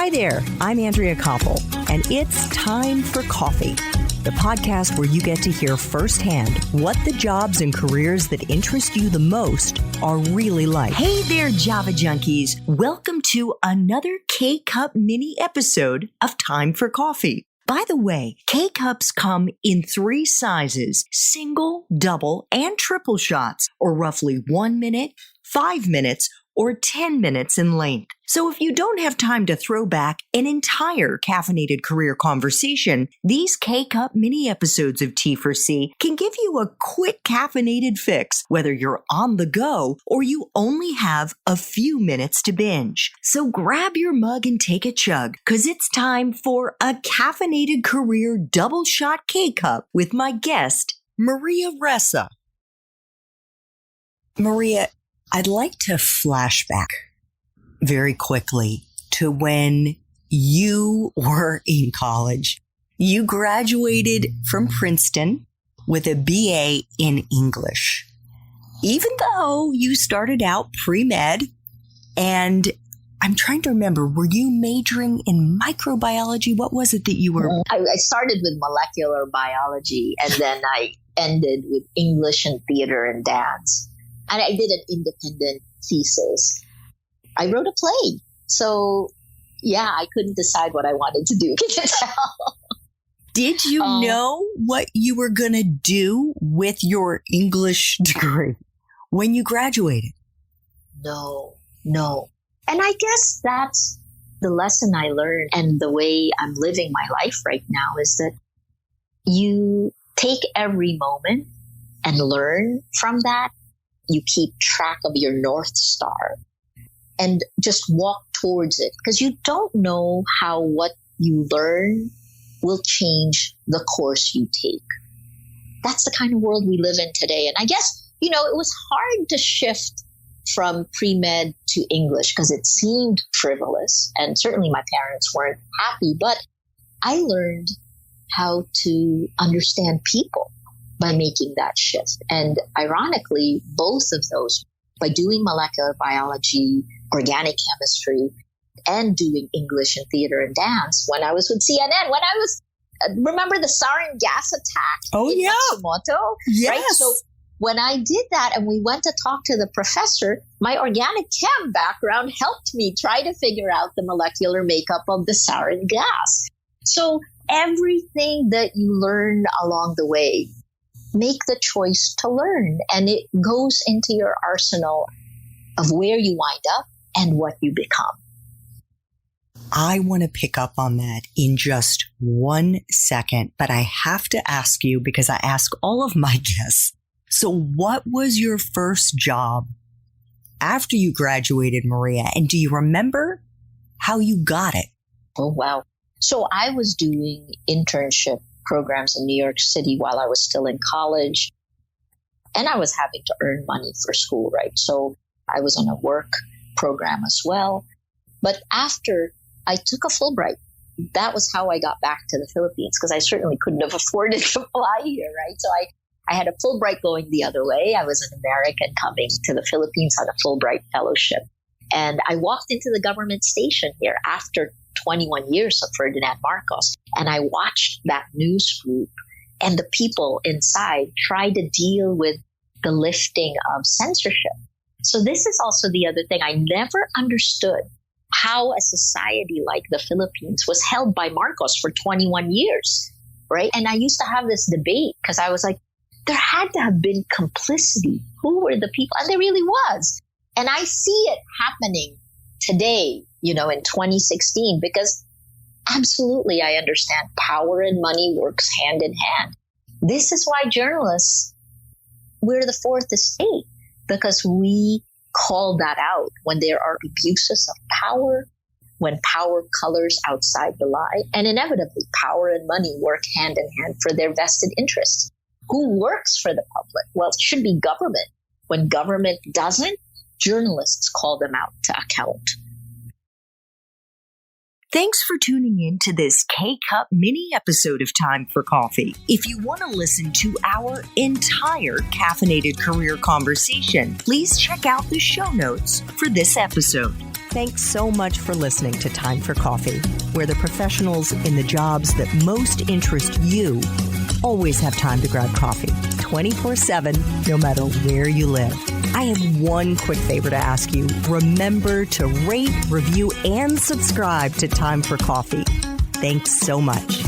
Hi there, I'm Andrea Koppel, and it's time for coffee, the podcast where you get to hear firsthand what the jobs and careers that interest you the most are really like. Hey there, Java junkies. Welcome to another K-Cup mini episode of Time for Coffee. By the way, K-Cups come in 3 sizes, single, double, and triple shots, or roughly 1 minute, 5 minutes, or 10 minutes in length. So if you don't have time to throw back an entire caffeinated career conversation, these K-Cup mini episodes of T4C can give you a quick caffeinated fix, whether you're on the go or you only have a few minutes to binge. So grab your mug and take a chug, because it's time for a caffeinated career double shot K-Cup with my guest, Maria Ressa. Maria, I'd like to flashback very quickly to when you were in college. You graduated from Princeton with a BA in English, even though you started out pre-med. And I'm trying to remember, were you majoring in microbiology? What was it that you were? I started with molecular biology, and then I ended with English and theater and dance. And I did an independent thesis. I wrote a play. So, yeah, I couldn't decide what I wanted to do. Can you tell? Did you know what you were going to do with your English degree when you graduated? No. And I guess that's the lesson I learned, and the way I'm living my life right now is that you take every moment and learn from that. You keep track of your North Star and just walk towards it, because you don't know how what you learn will change the course you take. That's the kind of world we live in today. And I guess, it was hard to shift from pre-med to English because it seemed frivolous, and certainly my parents weren't happy, but I learned how to understand people by making that shift. And ironically, both of those, by doing molecular biology, organic chemistry, and doing English and theater and dance, when I was with CNN, remember the sarin gas attack in Matsumoto? Yes. Right? So when I did that and we went to talk to the professor, my organic chem background helped me try to figure out the molecular makeup of the sarin gas. So everything that you learn along the way, make the choice to learn, and it goes into your arsenal of where you wind up and what you become. I want to pick up on that in just 1 second, but I have to ask you, because I ask all of my guests. So what was your first job after you graduated, Maria? And do you remember how you got it? Oh, wow. So I was doing internship programs in New York City while I was still in college, and I was having to earn money for school, right? So I was on a work program as well. But after I took a Fulbright, that was how I got back to the Philippines, because I certainly couldn't have afforded to fly here, right? So I had a Fulbright going the other way. I was an American coming to the Philippines on a Fulbright fellowship. And I walked into the government station here after 21 years of Ferdinand Marcos. And I watched that news group and the people inside try to deal with the lifting of censorship. So this is also the other thing. I never understood how a society like the Philippines was held by Marcos for 21 years, right? And I used to have this debate because I was like, there had to have been complicity. Who were the people? And there really was. And I see it happening today, in 2016, because absolutely I understand power and money works hand in hand. This is why journalists, we're the fourth estate, because we call that out when there are abuses of power, when power colors outside the lie, and inevitably power and money work hand in hand for their vested interests. Who works for the public? Well, it should be government. When government doesn't, journalists call them out to account. Thanks for tuning in to this K-Cup mini episode of Time for Coffee. If you want to listen to our entire caffeinated career conversation, please check out the show notes for this episode. Thanks so much for listening to Time for Coffee, where the professionals in the jobs that most interest you always have time to grab coffee 24/7, no matter where you live. I have one quick favor to ask you. Remember to rate, review, and subscribe to Time for Coffee. Thanks so much.